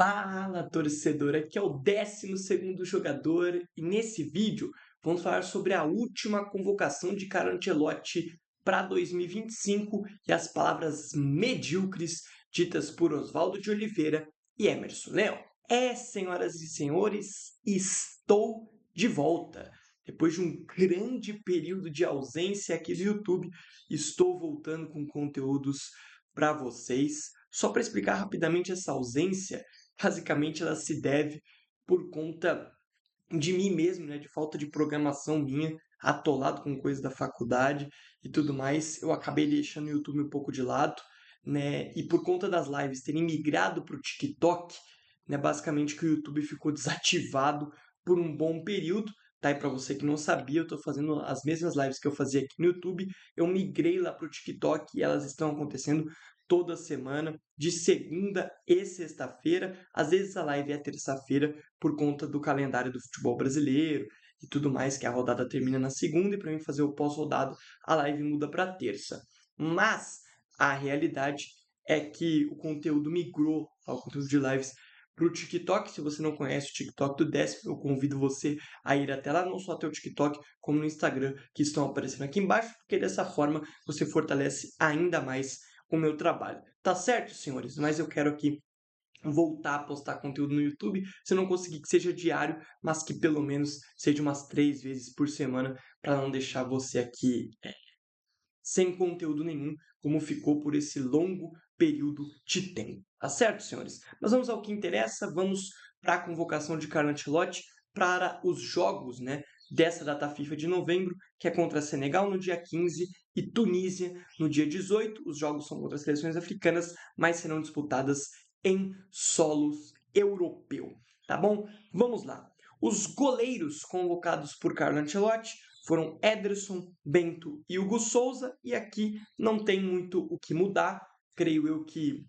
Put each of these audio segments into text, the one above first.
Fala, torcedor! Aqui é o 12º jogador e nesse vídeo vamos falar sobre a última convocação de Carlo Ancelotti para 2025 e as palavras medíocres ditas por Oswaldo de Oliveira e Emerson Leão. Senhoras e senhores, estou de volta. Depois de um grande período de ausência aqui do YouTube, estou voltando com conteúdos para vocês. Só para explicar rapidamente essa ausência, basicamente ela se deve por conta de mim mesmo, né, de falta de programação minha, atolado com coisas da faculdade e tudo mais. Eu acabei deixando o YouTube um pouco de lado, né, e por conta das lives terem migrado para o TikTok, né, basicamente que o YouTube ficou desativado por um bom período. Tá? E para você que não sabia, eu estou fazendo as mesmas lives que eu fazia aqui no YouTube. Eu migrei lá para o TikTok e elas estão acontecendo toda semana, de segunda e sexta-feira. Às vezes a live é terça-feira por conta do calendário do futebol brasileiro e tudo mais, que a rodada termina na segunda e para mim fazer o pós-rodado, a live muda para terça. Mas a realidade é que o conteúdo migrou, o conteúdo de lives, para o TikTok. Se você não conhece o TikTok do Décimo, eu convido você a ir até lá, não só até o TikTok, como no Instagram, que estão aparecendo aqui embaixo, porque dessa forma você fortalece ainda mais o meu trabalho. Tá certo, senhores? Mas eu quero aqui voltar a postar conteúdo no YouTube, se eu não conseguir que seja diário, mas que pelo menos seja umas 3 vezes por semana, para não deixar você aqui sem conteúdo nenhum, como ficou por esse longo período de tempo. Tá certo, senhores? Mas vamos ao que interessa, vamos para a convocação de Carlo Ancelotti para os jogos, né, dessa data FIFA de novembro, que é contra Senegal no dia 15 e Tunísia no dia 18. Os jogos são contra as seleções africanas, mas serão disputadas em solos europeu. Tá bom? Vamos lá. Os goleiros convocados por Carlo Ancelotti foram Ederson, Bento e Hugo Souza, e aqui não tem muito o que mudar. Creio eu que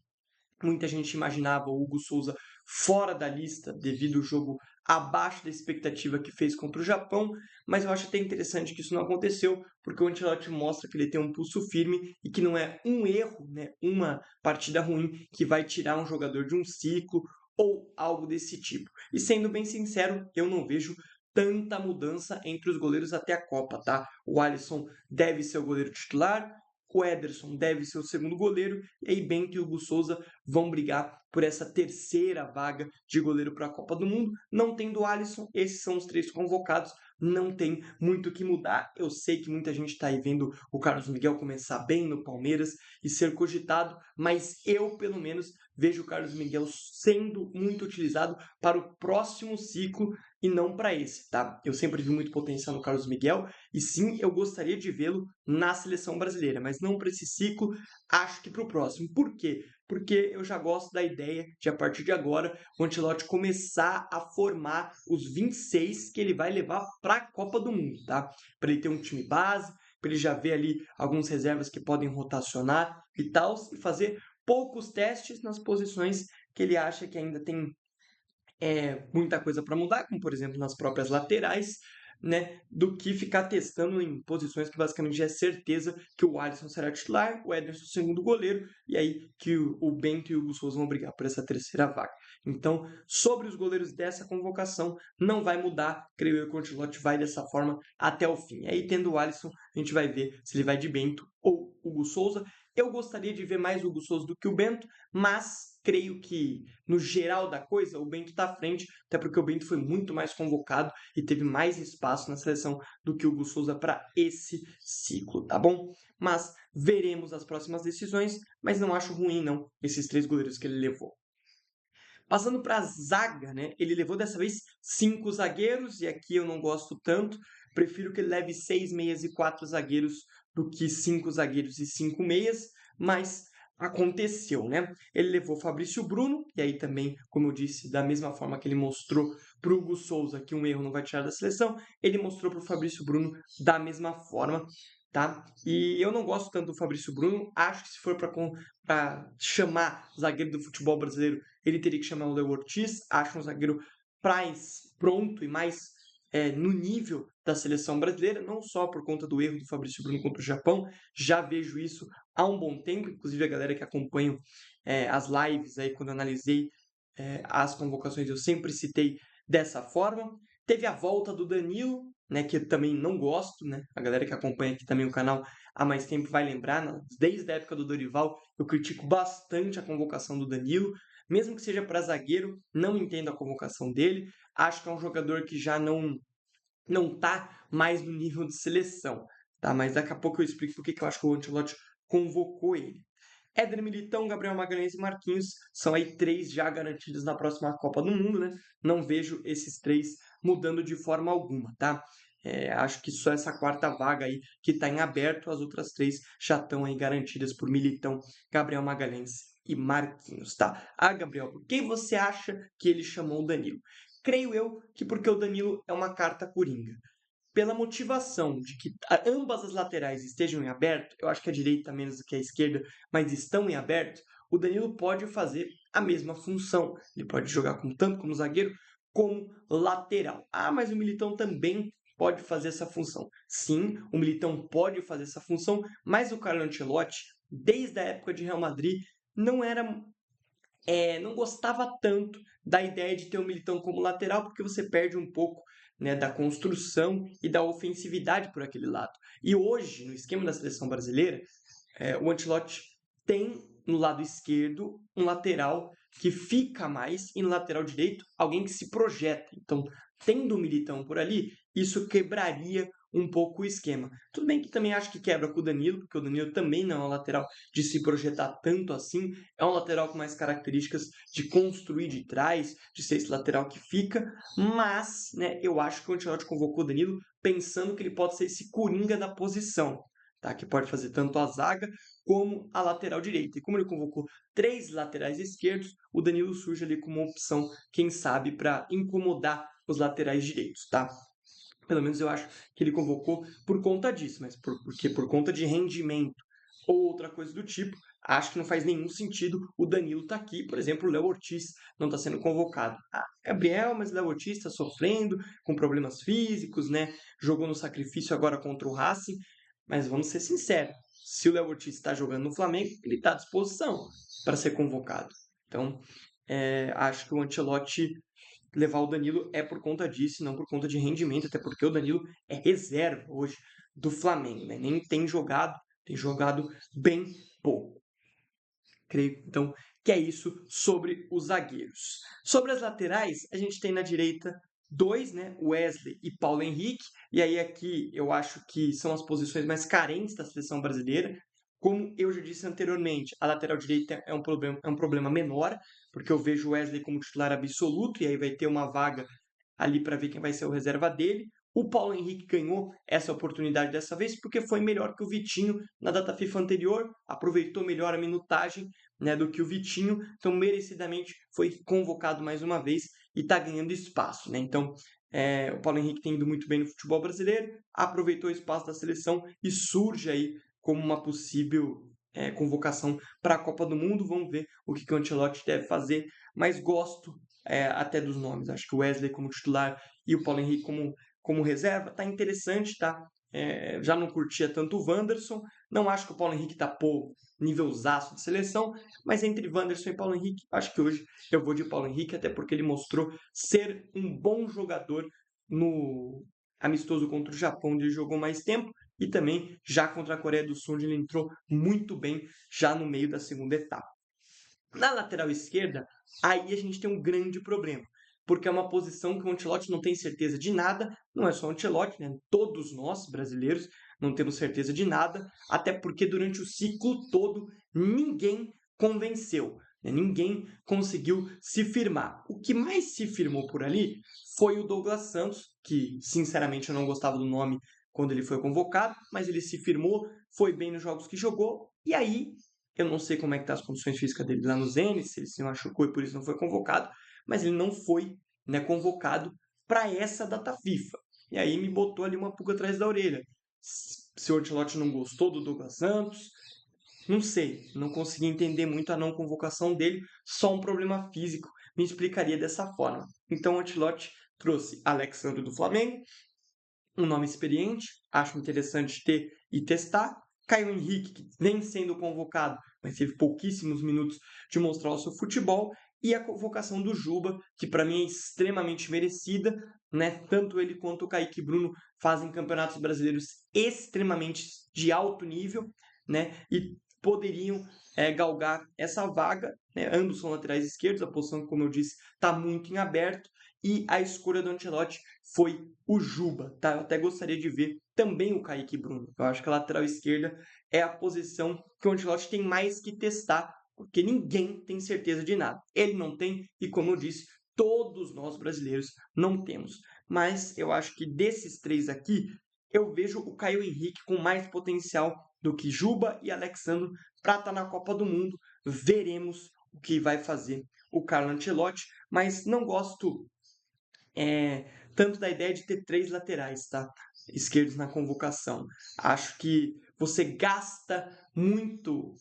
muita gente imaginava o Hugo Souza fora da lista devido ao jogo abaixo da expectativa que fez contra o Japão, mas eu acho até interessante que isso não aconteceu, porque o Ancelotti mostra que ele tem um pulso firme e que não é um erro, né, uma partida ruim que vai tirar um jogador de um ciclo ou algo desse tipo. E sendo bem sincero, eu não vejo tanta mudança entre os goleiros até a Copa, tá? O Alisson deve ser o goleiro titular, o Ederson deve ser o segundo goleiro, e aí Bento e Hugo Souza vão brigar por essa terceira vaga de goleiro para a Copa do Mundo. Não tendo o Alisson, esses são os 3 convocados, não tem muito o que mudar. Eu sei que muita gente está aí vendo o Carlos Miguel começar bem no Palmeiras e ser cogitado, mas eu, pelo menos, vejo o Carlos Miguel sendo muito utilizado para o próximo ciclo e não para esse, tá? Eu sempre vi muito potencial no Carlos Miguel e sim, eu gostaria de vê-lo na seleção brasileira, mas não para esse ciclo, acho que para o próximo. Por quê? Porque eu já gosto da ideia de, a partir de agora, o Ancelotti começar a formar os 26 que ele vai levar para a Copa do Mundo, tá? Para ele ter um time base, para ele já ver ali alguns reservas que podem rotacionar e tal, e fazer poucos testes nas posições que ele acha que ainda tem muita coisa para mudar, como por exemplo nas próprias laterais, né, do que ficar testando em posições que basicamente já é certeza que o Alisson será titular, o Ederson segundo goleiro, e aí que o Bento e o Hugo Souza vão brigar por essa terceira vaga. Então, sobre os goleiros dessa convocação, não vai mudar, creio eu que o Ancelotti vai dessa forma até o fim. Aí, tendo o Alisson, a gente vai ver se ele vai de Bento ou Hugo Souza. Eu gostaria de ver mais o Hugo Souza do que o Bento, mas creio que, no geral da coisa, o Bento está à frente, até porque o Bento foi muito mais convocado e teve mais espaço na seleção do que o Hugo Souza para esse ciclo, tá bom? Mas veremos as próximas decisões, mas não acho ruim, não, esses 3 goleiros que ele levou. Passando para a zaga, né? Ele levou dessa vez 5 zagueiros, e aqui eu não gosto tanto. Prefiro que ele leve 6 meias e 4 zagueiros do que 5 zagueiros e 5 meias, mas aconteceu, né? Ele levou Fabrício Bruno, e aí também, como eu disse, da mesma forma que ele mostrou para o Hugo Souza que um erro não vai tirar da seleção, ele mostrou para o Fabrício Bruno da mesma forma, tá? E eu não gosto tanto do Fabrício Bruno, acho que se for para chamar zagueiro do futebol brasileiro, ele teria que chamar o Léo Ortiz. Acho um zagueiro mais pronto e mais no nível da seleção brasileira, não só por conta do erro do Fabrício Bruno contra o Japão, já vejo isso há um bom tempo, inclusive a galera que acompanha as lives aí quando eu analisei as convocações eu sempre citei dessa forma. Teve a volta do Danilo, né, que eu também não gosto, né? A galera que acompanha aqui também o canal há mais tempo vai lembrar, né? Desde a época do Dorival, eu critico bastante a convocação do Danilo, mesmo que seja para zagueiro, não entendo a convocação dele. Acho que é um jogador que já não tá mais no nível de seleção, tá? Mas daqui a pouco eu explico por que eu acho que o Ancelotti convocou ele. Éder Militão, Gabriel Magalhães e Marquinhos são aí 3 já garantidos na próxima Copa do Mundo, né? Não vejo esses 3 mudando de forma alguma, tá? Acho que só essa quarta vaga aí que está em aberto, as outras 3 já estão aí garantidas por Militão, Gabriel Magalhães e Marquinhos, tá? Ah, Gabriel, por que você acha que ele chamou o Danilo? Creio eu que porque o Danilo é uma carta coringa. Pela motivação de que ambas as laterais estejam em aberto, eu acho que a direita menos do que a esquerda, mas estão em aberto, o Danilo pode fazer a mesma função. Ele pode jogar tanto como zagueiro como lateral. Ah, mas o Militão também pode fazer essa função. Sim, o Militão pode fazer essa função, mas o Carlo Ancelotti, desde a época de Real Madrid, não era não gostava tanto da ideia de ter o Militão como lateral, porque você perde um pouco, né, da construção e da ofensividade por aquele lado. E hoje, no esquema da seleção brasileira, o Ancelotti tem no lado esquerdo um lateral que fica mais e no lateral direito alguém que se projeta. Então, tendo o Militão por ali, isso quebraria um pouco o esquema. Tudo bem que também acho que quebra com o Danilo, porque o Danilo também não é um lateral de se projetar tanto assim, é um lateral com mais características de construir de trás, de ser esse lateral que fica, mas, né, eu acho que o Ancelotti convocou o Danilo pensando que ele pode ser esse coringa da posição, tá? Que pode fazer tanto a zaga como a lateral direita. E como ele convocou 3 laterais esquerdos, o Danilo surge ali como uma opção, quem sabe, para incomodar os laterais direitos, tá? Pelo menos eu acho que ele convocou por conta disso, mas porque por conta de rendimento ou outra coisa do tipo, acho que não faz nenhum sentido o Danilo estar aqui. Por exemplo, o Léo Ortiz não está sendo convocado. Ah, Gabriel, mas o Léo Ortiz está sofrendo com problemas físicos, né? Jogou no sacrifício agora contra o Racing, mas vamos ser sinceros, se o Léo Ortiz está jogando no Flamengo, ele está à disposição para ser convocado. Então, acho que o Ancelotti levar o Danilo é por conta disso, não por conta de rendimento, até porque o Danilo é reserva hoje do Flamengo, né? Nem tem jogado bem pouco. Creio, então, que é isso sobre os zagueiros. Sobre as laterais, a gente tem na direita 2, né? Wesley e Paulo Henrique. E aí aqui eu acho que são as posições mais carentes da seleção brasileira. Como eu já disse anteriormente, a lateral direita é um problema menor, porque eu vejo o Wesley como titular absoluto, e aí vai ter uma vaga ali para ver quem vai ser o reserva dele. O Paulo Henrique ganhou essa oportunidade dessa vez porque foi melhor que o Vitinho na data FIFA anterior, aproveitou melhor a minutagem, né, do que o Vitinho, então merecidamente foi convocado mais uma vez e está ganhando espaço, né? Então, o Paulo Henrique tem ido muito bem no futebol brasileiro, aproveitou o espaço da seleção e surge aí como uma possível convocação para a Copa do Mundo. Vamos ver o que o Ancelotti deve fazer, mas gosto até dos nomes. Acho que o Wesley como titular e o Paulo Henrique como reserva tá interessante, tá? Já não curtia tanto o Wanderson, não acho que o Paulo Henrique tá nívelzaço de seleção, mas entre Wanderson e Paulo Henrique, acho que hoje eu vou de Paulo Henrique, até porque ele mostrou ser um bom jogador no amistoso contra o Japão, onde ele jogou mais tempo, e também já contra a Coreia do Sul, onde ele entrou muito bem já no meio da segunda etapa. Na lateral esquerda, aí a gente tem um grande problema, porque é uma posição que o Ancelotti não tem certeza de nada, não é só o Ancelotti, né? Todos nós, brasileiros, não temos certeza de nada, até porque durante o ciclo todo ninguém convenceu, né? Ninguém conseguiu se firmar. O que mais se firmou por ali foi o Douglas Santos, que sinceramente eu não gostava do nome quando ele foi convocado, mas ele se firmou, foi bem nos jogos que jogou, e aí eu não sei como é que tá as condições físicas dele lá no Zenit, se ele se machucou e por isso não foi convocado, mas ele não foi, né, convocado para essa data FIFA. E aí me botou ali uma pulga atrás da orelha. Se o Ancelotti não gostou do Douglas Santos, não sei, não consegui entender muito a não convocação dele, só um problema físico me explicaria dessa forma. Então o Ancelotti trouxe Alexandre do Flamengo, um nome experiente, acho interessante ter e testar. Caio Henrique, que vem sendo convocado, mas teve pouquíssimos minutos de mostrar o seu futebol. e a convocação do Juba, que para mim é extremamente merecida, né? Tanto ele quanto o Kaique Bruno fazem campeonatos brasileiros extremamente de alto nível, né? E poderiam galgar essa vaga, né? Ambos são laterais esquerdos, a posição, como eu disse, está muito em aberto, e a escolha do Ancelotti foi o Juba, tá? Eu até gostaria de ver também o Kaique Bruno. Eu acho que a lateral esquerda é a posição que o Ancelotti tem mais que testar, porque ninguém tem certeza de nada. Ele não tem, e como eu disse, todos nós brasileiros não temos. Mas eu acho que desses três aqui, eu vejo o Caio Henrique com mais potencial do que Juba e Alexandro para estar na Copa do Mundo. Veremos o que vai fazer o Carlo Ancelotti, mas não gosto tanto da ideia de ter três laterais, tá? Esquerdos na convocação. Acho que você gasta muito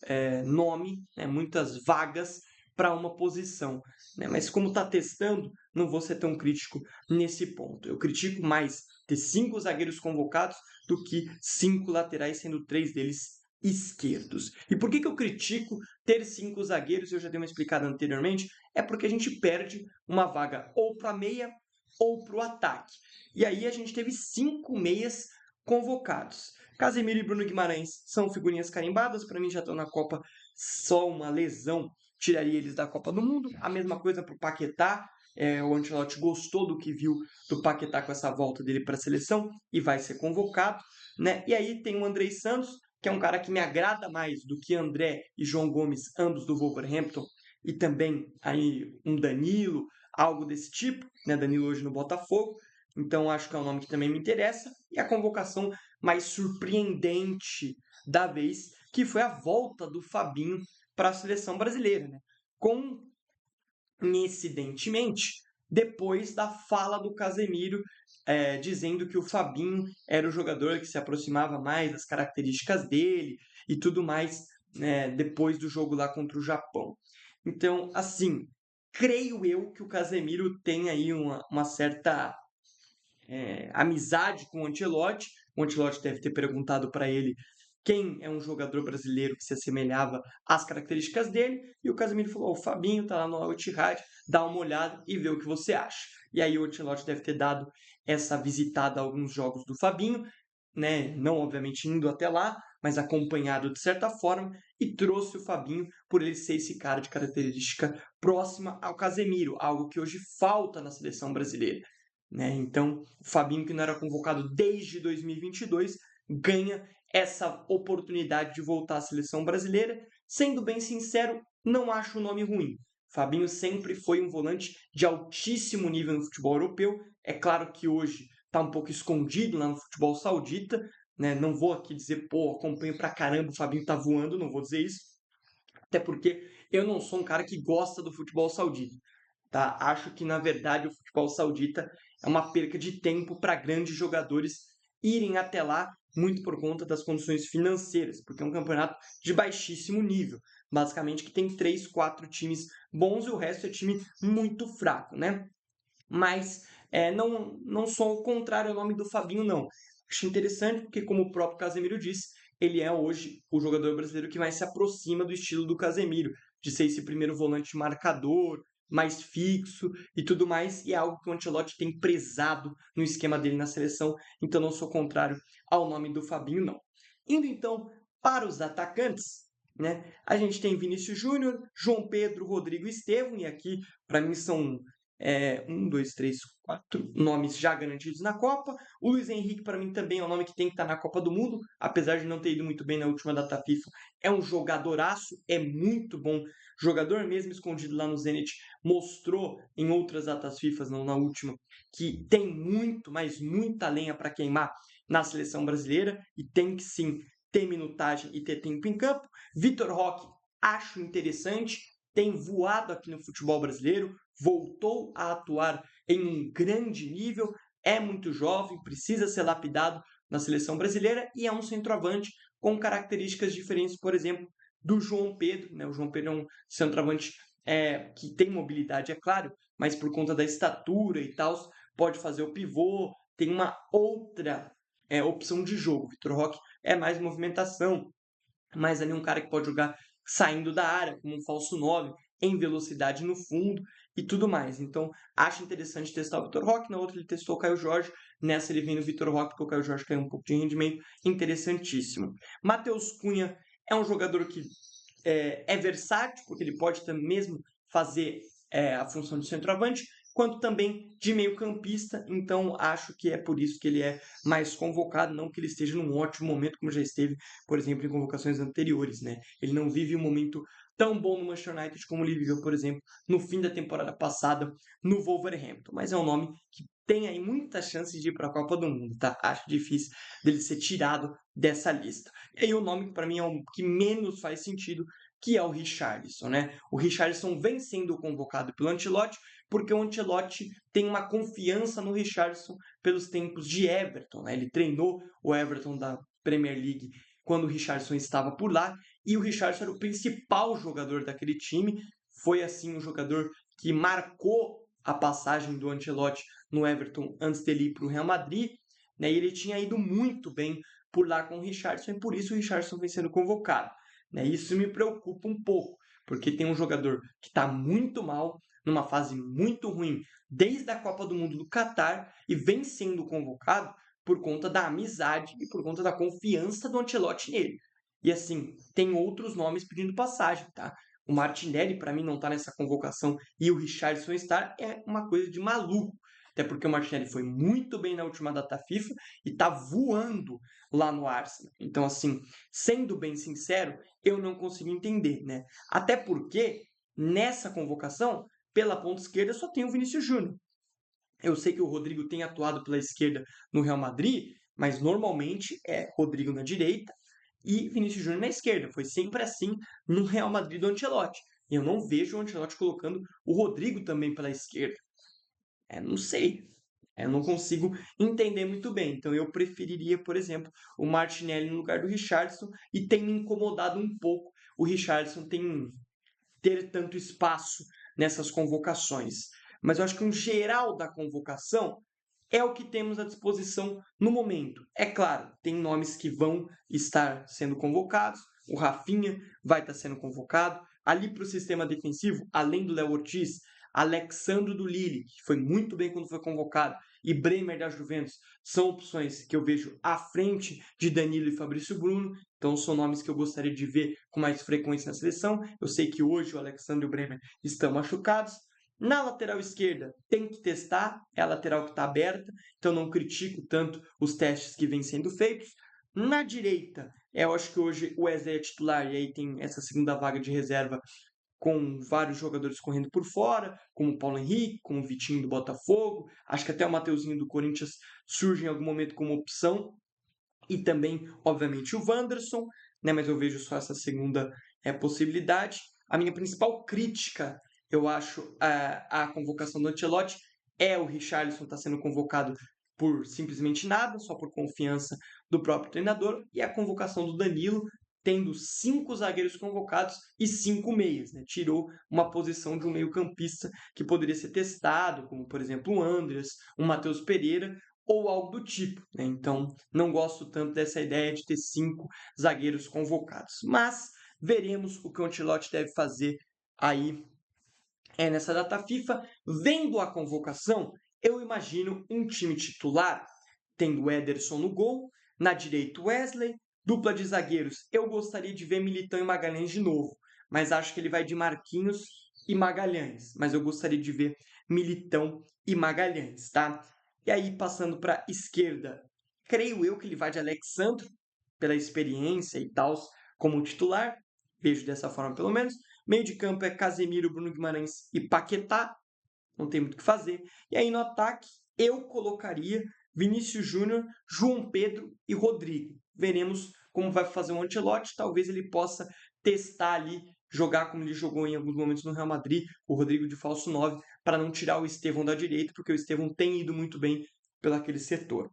nome, né, muitas vagas para uma posição, né? Mas como está testando, não vou ser tão crítico nesse ponto. Eu critico mais ter 5 zagueiros convocados do que 5 laterais, sendo 3 deles esquerdos. E por que eu critico ter 5 zagueiros? Eu já dei uma explicada anteriormente. É porque a gente perde uma vaga ou para meia ou para o ataque. E aí a gente teve 5 meias convocados. Casemiro e Bruno Guimarães são figurinhas carimbadas, para mim já estão na Copa, só uma lesão tiraria eles da Copa do Mundo. A mesma coisa para o Paquetá, o Ancelotti gostou do que viu do Paquetá com essa volta dele para a seleção e vai ser convocado, né? E aí tem o Andrei Santos, que é um cara que me agrada mais do que André e João Gomes, ambos do Wolverhampton, e também aí um Danilo, algo desse tipo, né? Danilo hoje no Botafogo, então acho que é um nome que também me interessa. E a convocação mais surpreendente da vez, que foi a volta do Fabinho para a seleção brasileira, né? Coincidentemente, depois da fala do Casemiro dizendo que o Fabinho era o jogador que se aproximava mais das características dele e tudo mais, né, depois do jogo lá contra o Japão. Então, assim, creio eu que o Casemiro tem aí uma certa amizade com o Ancelotti. O Ancelotti deve ter perguntado para ele quem é um jogador brasileiro que se assemelhava às características dele, e o Casemiro falou: o Fabinho tá lá no Al Ittihad, dá uma olhada e vê o que você acha. E aí o Ancelotti deve ter dado essa visitada a alguns jogos do Fabinho, né? Não obviamente indo até lá, mas acompanhado de certa forma, e trouxe o Fabinho por ele ser esse cara de característica próxima ao Casemiro, algo que hoje falta na seleção brasileira, né? Então, o Fabinho, que não era convocado desde 2022, ganha essa oportunidade de voltar à seleção brasileira. Sendo bem sincero, não acho o nome ruim. Fabinho sempre foi um volante de altíssimo nível no futebol europeu. É claro que hoje está um pouco escondido lá no futebol saudita, né? Não vou aqui dizer, pô, acompanho pra caramba, o Fabinho tá voando, não vou dizer isso. Até porque eu não sou um cara que gosta do futebol saudita, tá? Acho que, na verdade, o futebol saudita é uma perca de tempo para grandes jogadores irem até lá, muito por conta das condições financeiras, porque é um campeonato de baixíssimo nível. Basicamente, que tem 3, 4 times bons e o resto é time muito fraco, né? Mas não sou o contrário ao nome do Fabinho, não. Acho interessante porque, como o próprio Casemiro disse, ele é hoje o jogador brasileiro que mais se aproxima do estilo do Casemiro, de ser esse primeiro volante marcador, mais fixo e tudo mais, e é algo que o Ancelotti tem prezado no esquema dele na seleção, então não sou contrário ao nome do Fabinho, não. Indo então para os atacantes, né? A gente tem Vinícius Júnior, João Pedro, Rodrigo e Estevão, e aqui para mim são 4 nomes já garantidos na Copa. O Luiz Henrique, para mim, também é um nome que tem que estar na Copa do Mundo, apesar de não ter ido muito bem na última data FIFA. É um jogadoraço, é muito bom jogador, mesmo escondido lá no Zenit, mostrou em outras datas FIFA, não na última, que tem muito, mas muita lenha para queimar na seleção brasileira e tem que sim ter minutagem e ter tempo em campo. Vitor Roque, acho interessante, tem voado aqui no futebol brasileiro, voltou a atuar em um grande nível, é muito jovem, precisa ser lapidado na seleção brasileira e é um centroavante com características diferentes, por exemplo, do João Pedro, né? O João Pedro é um centroavante que tem mobilidade, é claro, mas por conta da estatura e tal, pode fazer o pivô, tem uma outra opção de jogo. Vitor Roque é mais movimentação, mais ali um cara que pode jogar saindo da área, como um falso 9. em velocidade no fundo e tudo mais. Então, acho interessante testar o Vitor Roque. Na outra ele testou o Caio Jorge. Nessa ele vem no Vitor Roque, porque o Caio Jorge caiu um pouco de rendimento. Interessantíssimo. Matheus Cunha é um jogador que é versátil, porque ele pode mesmo fazer a função de centroavante, quanto também de meio-campista. Então, acho que é por isso que ele é mais convocado, não que ele esteja num ótimo momento, como já esteve, por exemplo, em convocações anteriores, né? Ele não vive um momento tão bom no Manchester United como ele viveu, por exemplo, no fim da temporada passada no Wolverhampton. Mas é um nome que tem aí muitas chances de ir para a Copa do Mundo, tá? Acho difícil dele ser tirado dessa lista. E aí o nome que para mim é o que menos faz sentido, que é o Richarlison, né? O Richarlison vem sendo convocado pelo Ancelotti, porque o Ancelotti tem uma confiança no Richarlison pelos tempos de Everton, né? Ele treinou o Everton da Premier League quando o Richarlison estava por lá, e o Richarlison era o principal jogador daquele time, foi assim um jogador que marcou a passagem do Ancelotti no Everton antes dele ir para o Real Madrid, né? E ele tinha ido muito bem por lá com o Richarlison, e por isso o Richarlison vem sendo convocado, né? Isso me preocupa um pouco, porque tem um jogador que está muito mal, numa fase muito ruim, desde a Copa do Mundo do Catar, e vem sendo convocado por conta da amizade e por conta da confiança do Ancelotti nele. E assim, tem outros nomes pedindo passagem, tá? O Martinelli, para mim, não tá nessa convocação, e o Richarlison estar é uma coisa de maluco. Até porque o Martinelli foi muito bem na última data FIFA e tá voando lá no Arsenal. Então, assim, sendo bem sincero, eu não consigo entender, né? Até porque, nessa convocação, pela ponta esquerda só tem o Vinícius Júnior. Eu sei que o Rodrigo tem atuado pela esquerda no Real Madrid, mas normalmente é Rodrigo na direita e Vinícius Júnior na esquerda. Foi sempre assim no Real Madrid do Ancelotti. E eu não vejo o Ancelotti colocando o Rodrigo também pela esquerda. Não sei. Eu não consigo entender muito bem. Então eu preferiria, por exemplo, o Martinelli no lugar do Richarlison, e tem me incomodado um pouco o Richarlison ter tanto espaço nessas convocações. Mas eu acho que um geral da convocação é o que temos à disposição no momento. É claro, tem nomes que vão estar sendo convocados. O Rafinha vai estar sendo convocado. Ali para o sistema defensivo, além do Léo Ortiz, Alexandro do Lille, que foi muito bem quando foi convocado, e Bremer da Juventus, são opções que eu vejo à frente de Danilo e Fabrício Bruno. Então são nomes que eu gostaria de ver com mais frequência na seleção. Eu sei que hoje o Alexandre e o Bremer estão machucados. Na lateral esquerda, tem que testar, é a lateral que está aberta, então não critico tanto os testes que vêm sendo feitos. Na direita, eu acho que hoje o Wesley é titular, e aí tem essa segunda vaga de reserva com vários jogadores correndo por fora, como o Paulo Henrique, como o Vitinho do Botafogo. Acho que até o Mateuzinho do Corinthians surge em algum momento como opção. E também, obviamente, o Wanderson, né? Mas eu vejo só essa segunda possibilidade. A minha principal crítica, eu acho, à convocação do Ancelotti é o Richarlison estar sendo convocado por simplesmente nada, só por confiança do próprio treinador, e a convocação do Danilo, tendo 5 zagueiros convocados e 5 meias, né? Tirou uma posição de um meio-campista que poderia ser testado, como por exemplo o Andreas, o Matheus Pereira, ou algo do tipo, né? Então, não gosto tanto dessa ideia de ter 5 zagueiros convocados. Mas veremos o que o Ancelotti deve fazer aí nessa data FIFA. Vendo a convocação, eu imagino um time titular tendo o Ederson no gol, na direita Wesley, dupla de zagueiros. Eu gostaria de ver Militão e Magalhães de novo, mas acho que ele vai de Marquinhos e Magalhães, mas eu gostaria de ver Militão e Magalhães, tá? E aí, passando para a esquerda, creio eu que ele vai de Alexandre, pela experiência e tal, como titular. Vejo dessa forma, pelo menos. Meio de campo é Casemiro, Bruno Guimarães e Paquetá. Não tem muito o que fazer. E aí, no ataque, eu colocaria Vinícius Júnior, João Pedro e Rodrigo. Veremos como vai fazer o Ancelotti. Talvez ele possa testar ali, jogar como ele jogou em alguns momentos no Real Madrid, o Rodrigo de falso 9, para não tirar o Estevão da direita, porque o Estevão tem ido muito bem pelaquele setor.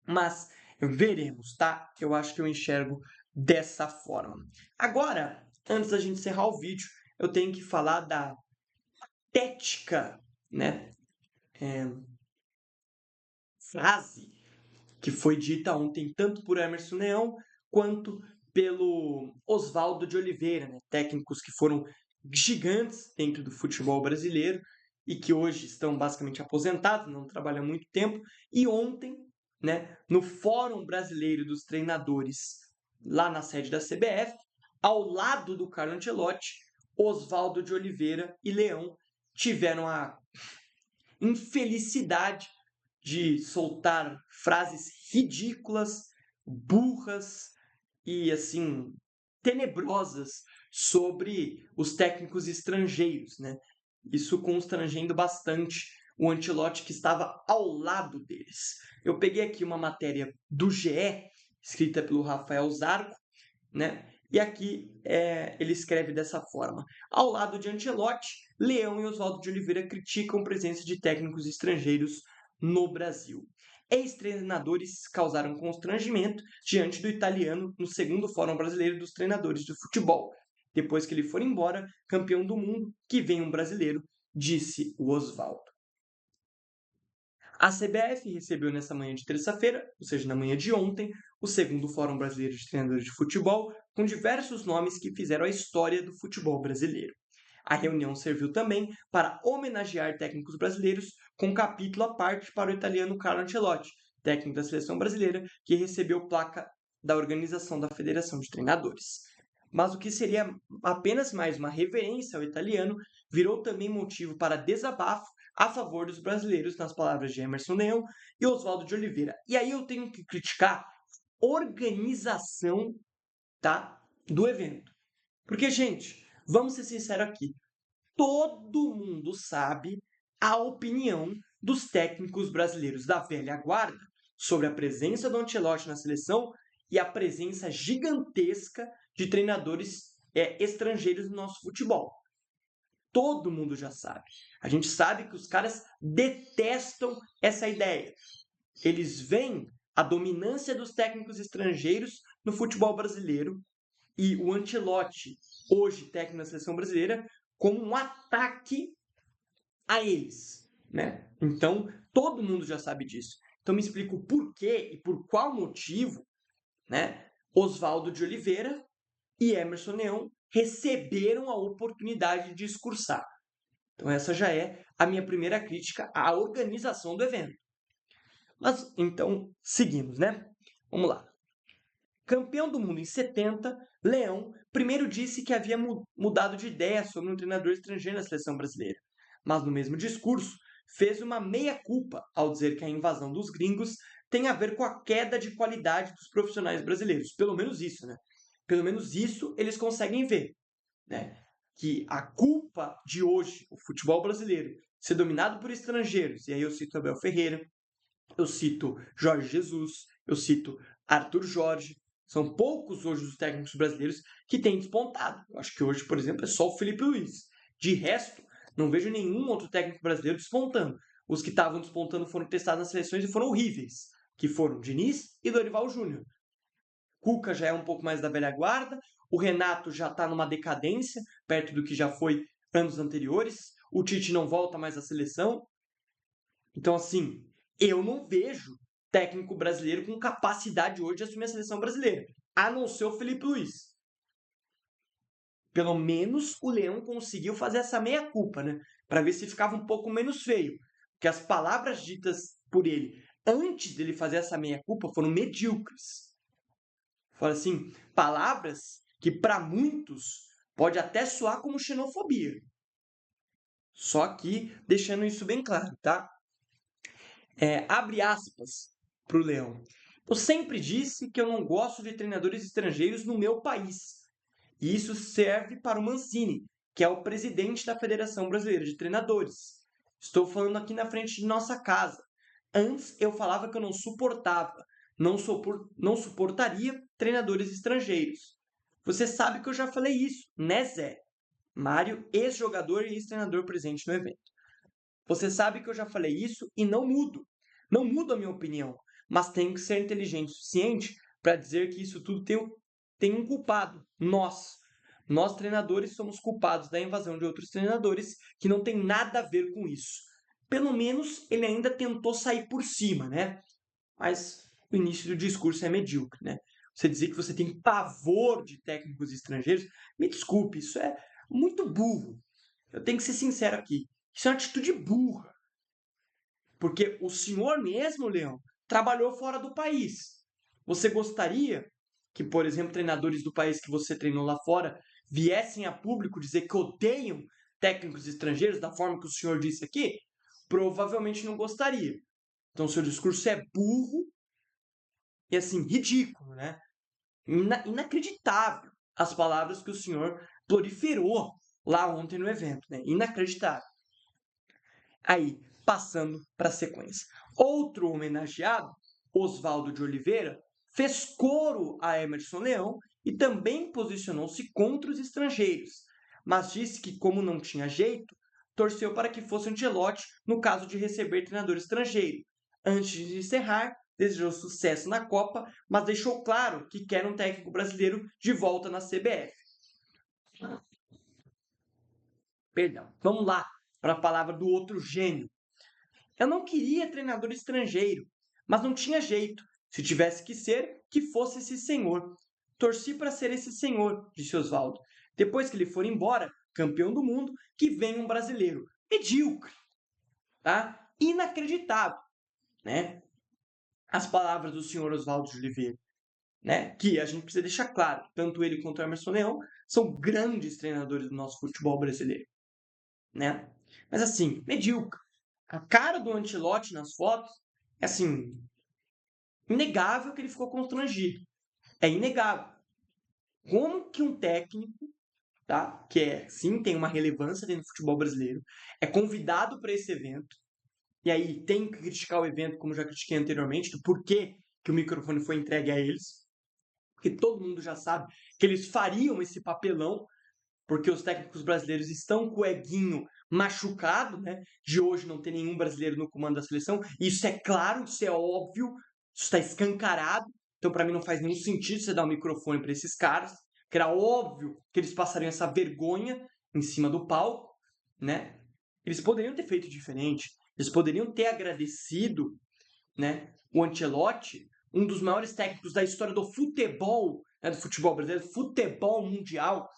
Mas veremos, tá? Eu acho que eu enxergo dessa forma. Agora, antes da gente encerrar o vídeo, eu tenho que falar da tética, né? Frase que foi dita ontem tanto por Emerson Leão quanto pelo Oswaldo de Oliveira, né? Técnicos que foram gigantes dentro do futebol brasileiro e que hoje estão basicamente aposentados, não trabalham há muito tempo. E ontem, né, no Fórum Brasileiro dos Treinadores, lá na sede da CBF, ao lado do Carlo Ancelotti, Oswaldo de Oliveira e Leão tiveram a infelicidade de soltar frases ridículas, burras e assim tenebrosas sobre os técnicos estrangeiros, né? Isso constrangendo bastante o Ancelotti que estava ao lado deles. Eu peguei aqui uma matéria do GE, escrita pelo Rafael Zarco, né? E aqui ele escreve dessa forma: ao lado de Ancelotti, Leão e Oswaldo de Oliveira criticam a presença de técnicos estrangeiros no Brasil. Ex-treinadores causaram constrangimento diante do italiano no segundo Fórum Brasileiro dos Treinadores de Futebol. Depois que ele for embora, campeão do mundo, que vem um brasileiro, disse o Oswaldo. A CBF recebeu nessa manhã de terça-feira, ou seja, na manhã de ontem, o segundo Fórum Brasileiro de Treinadores de Futebol, com diversos nomes que fizeram a história do futebol brasileiro. A reunião serviu também para homenagear técnicos brasileiros, com um capítulo à parte para o italiano Carlo Ancelotti, técnico da seleção brasileira, que recebeu placa da organização da Federação de Treinadores. Mas o que seria apenas mais uma reverência ao italiano virou também motivo para desabafo a favor dos brasileiros, nas palavras de Emerson Leão e Oswaldo de Oliveira. E aí eu tenho que criticar a organização, tá, do evento. Porque, gente, vamos ser sinceros aqui, todo mundo sabe a opinião dos técnicos brasileiros da velha guarda sobre a presença do Ancelotti na seleção e a presença gigantesca de treinadores estrangeiros no nosso futebol. Todo mundo já sabe. A gente sabe que os caras detestam essa ideia. Eles veem a dominância dos técnicos estrangeiros no futebol brasileiro e o Ancelotti, hoje técnico da seleção brasileira, como um ataque a eles, né? Então, todo mundo já sabe disso. Então, me explica o porquê e por qual motivo, né, Oswaldo de Oliveira e Emerson Leão receberam a oportunidade de discursar. Então, essa já é a minha primeira crítica à organização do evento. Mas, então, seguimos, né? Vamos lá. Campeão do mundo em 70, Leão primeiro disse que havia mudado de ideia sobre um treinador estrangeiro na seleção brasileira, mas no mesmo discurso fez uma meia-culpa ao dizer que a invasão dos gringos tem a ver com a queda de qualidade dos profissionais brasileiros. Pelo menos isso, né? Pelo menos isso eles conseguem ver, né? Que a culpa de hoje, o futebol brasileiro, ser dominado por estrangeiros, e aí eu cito Abel Ferreira, eu cito Jorge Jesus, eu cito Arthur Jorge, são poucos hoje os técnicos brasileiros que têm despontado. Eu acho que hoje, por exemplo, é só o Felipe Luiz. De resto, não vejo nenhum outro técnico brasileiro despontando. Os que estavam despontando foram testados nas seleções e foram horríveis, que foram Diniz e Dorival Júnior. Cuca já é um pouco mais da velha guarda, o Renato já está numa decadência, perto do que já foi anos anteriores, o Tite não volta mais à seleção. Então, assim, eu não vejo técnico brasileiro com capacidade hoje de assumir a seleção brasileira, a não ser o Felipe Luiz. Pelo menos o Leão conseguiu fazer essa meia-culpa, né? Para ver se ficava um pouco menos feio. Porque as palavras ditas por ele antes dele fazer essa meia-culpa foram medíocres. Foram, assim, palavras que para muitos pode até soar como xenofobia. Só que deixando isso bem claro, tá? Abre aspas para o Leão. Eu sempre disse que eu não gosto de treinadores estrangeiros no meu país. E isso serve para o Mancini, que é o presidente da Federação Brasileira de Treinadores. Estou falando aqui na frente de nossa casa. Antes eu falava que eu não suportava, não suportaria treinadores estrangeiros. Você sabe que eu já falei isso, né, Zé? Mário, ex-jogador e ex-treinador presente no evento. Você sabe que eu já falei isso e não mudo. Não mudo a minha opinião, mas tenho que ser inteligente o suficiente para dizer que isso tudo tem um culpado, nós. Nós, treinadores, somos culpados da invasão de outros treinadores que não tem nada a ver com isso. Pelo menos ele ainda tentou sair por cima, né? Mas o início do discurso é medíocre, né? Você dizer que você tem pavor de técnicos estrangeiros, me desculpe, isso é muito burro. Eu tenho que ser sincero aqui. Isso é uma atitude burra. Porque o senhor mesmo, Leão, trabalhou fora do país. Você gostaria que, por exemplo, treinadores do país que você treinou lá fora viessem a público dizer que odeiam técnicos estrangeiros da forma que o senhor disse aqui? Provavelmente não gostaria. Então, seu discurso é burro e, assim, ridículo, né? Inacreditável as palavras que o senhor proliferou lá ontem no evento, né? Inacreditável. Aí, passando para a sequência. Outro homenageado, Oswaldo de Oliveira, fez coro a Emerson Leão e também posicionou-se contra os estrangeiros, mas disse que, como não tinha jeito, torceu para que fosse Ancelotti no caso de receber treinador estrangeiro. Antes de encerrar, desejou sucesso na Copa, mas deixou claro que quer um técnico brasileiro de volta na CBF. Perdão, vamos lá para a palavra do outro gênio. Eu não queria treinador estrangeiro, mas não tinha jeito. Se tivesse que ser, que fosse esse senhor. Torci para ser esse senhor, disse Oswaldo. Depois que ele for embora, campeão do mundo, que venha um brasileiro. Medíocre, tá? Inacreditável, né? As palavras do senhor Oswaldo de Oliveira, né? Que a gente precisa deixar claro, tanto ele quanto o Emerson Leão são grandes treinadores do nosso futebol brasileiro, né? Mas assim, medíocre. A cara do Ancelotti nas fotos é assim, inegável que ele ficou constrangido. É inegável. Como que um técnico, tá, que sim, tem uma relevância dentro do futebol brasileiro, é convidado para esse evento, e aí tem que criticar o evento, como já critiquei anteriormente, do porquê que o microfone foi entregue a eles, porque todo mundo já sabe que eles fariam esse papelão, porque os técnicos brasileiros estão com o eguinho machucado, né? De hoje não ter nenhum brasileiro no comando da seleção. Isso é claro, isso é óbvio, isso está escancarado. Então, para mim, não faz nenhum sentido você dar um microfone para esses caras, que era óbvio que eles passariam essa vergonha em cima do palco, né? Eles poderiam ter feito diferente, eles poderiam ter agradecido, né, o Ancelotti, um dos maiores técnicos da história do futebol, né, do futebol brasileiro, futebol mundial,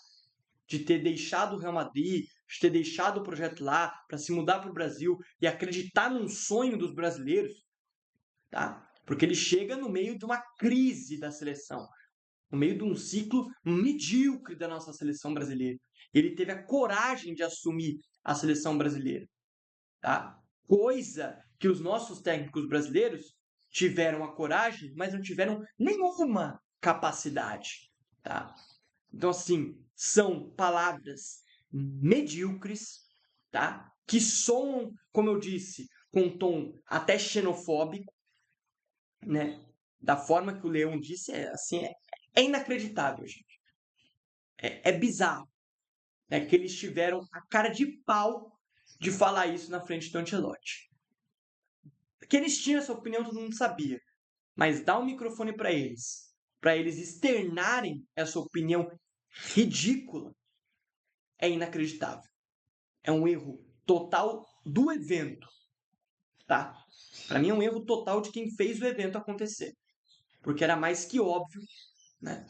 de ter deixado o Real Madrid, de ter deixado o projeto lá para se mudar para o Brasil e acreditar num sonho dos brasileiros, tá? Porque ele chega no meio de uma crise da seleção, no meio de um ciclo medíocre da nossa seleção brasileira. Ele teve a coragem de assumir a seleção brasileira, tá? Coisa que os nossos técnicos brasileiros tiveram a coragem, mas não tiveram nenhuma capacidade, tá? Então, assim, são palavras medíocres, tá? Que soam, como eu disse, com um tom até xenofóbico, né? Da forma que o Leão disse, é inacreditável, gente. É bizarro, né? Que eles tiveram a cara de pau de falar isso na frente do Ancelotti. Que eles tinham essa opinião, todo mundo sabia. Mas dar um microfone para eles externarem essa opinião ridícula, é inacreditável. É um erro total do evento, tá? Para mim é um erro total de quem fez o evento acontecer. Porque era mais que óbvio, né,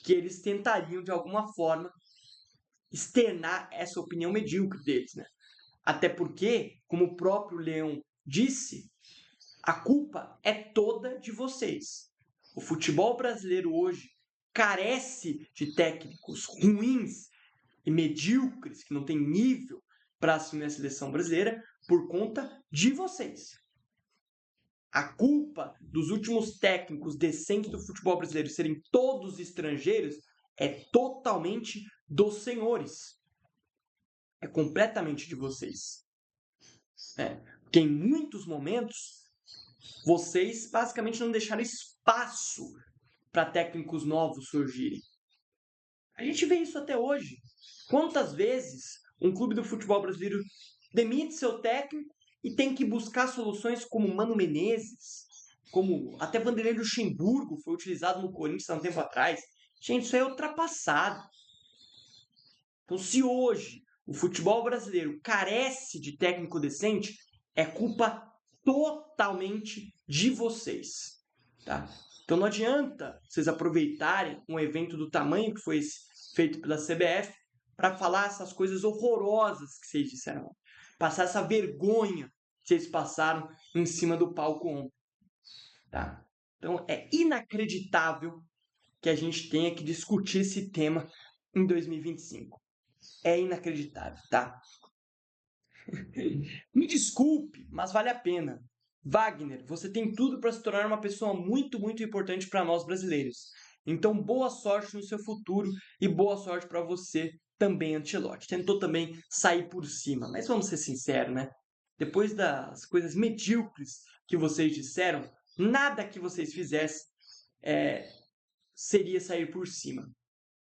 que eles tentariam de alguma forma externar essa opinião medíocre deles, né? Até porque, como o próprio Leão disse, a culpa é toda de vocês. O futebol brasileiro hoje carece de técnicos ruins e medíocres, que não têm nível para assumir a seleção brasileira, por conta de vocês. A culpa dos últimos técnicos decentes do futebol brasileiro serem todos estrangeiros é totalmente dos senhores. É completamente de vocês. Porque em muitos momentos, vocês basicamente não deixaram espaço para técnicos novos surgirem. A gente vê isso até hoje. Quantas vezes um clube do futebol brasileiro demite seu técnico e tem que buscar soluções como Mano Menezes, como até Vanderlei Luxemburgo foi utilizado no Corinthians há um tempo atrás. Gente, isso é ultrapassado. Então, se hoje o futebol brasileiro carece de técnico decente, é culpa totalmente de vocês, tá? Então não adianta vocês aproveitarem um evento do tamanho que foi feito pela CBF para falar essas coisas horrorosas que vocês disseram ontem. Passar essa vergonha que vocês passaram em cima do palco ontem. Tá? Então é inacreditável que a gente tenha que discutir esse tema em 2025. É inacreditável, tá? Me desculpe, mas vale a pena. Wagner, você tem tudo para se tornar uma pessoa muito, muito importante para nós brasileiros. Então, boa sorte no seu futuro e boa sorte para você também, Ancelotti. Tentou também sair por cima, mas vamos ser sinceros, né? Depois das coisas medíocres que vocês disseram, nada que vocês fizessem seria sair por cima.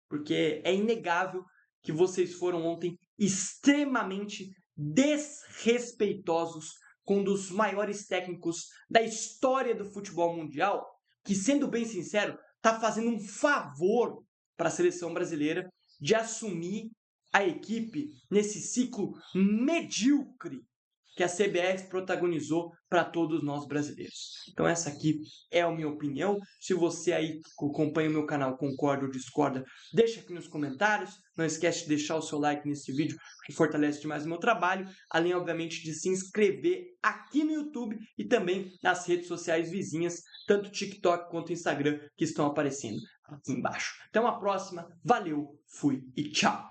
Porque é inegável que vocês foram ontem extremamente desrespeitosos com um dos maiores técnicos da história do futebol mundial, que, sendo bem sincero, está fazendo um favor para a seleção brasileira de assumir a equipe nesse ciclo medíocre que a CBF protagonizou para todos nós brasileiros. Então essa aqui é a minha opinião. Se você aí que acompanha o meu canal concorda ou discorda, deixa aqui nos comentários. Não esquece de deixar o seu like nesse vídeo, que fortalece demais o meu trabalho. Além, obviamente, de se inscrever aqui no YouTube e também nas redes sociais vizinhas, tanto TikTok quanto Instagram, que estão aparecendo aqui embaixo. Até uma próxima. Valeu, fui e tchau!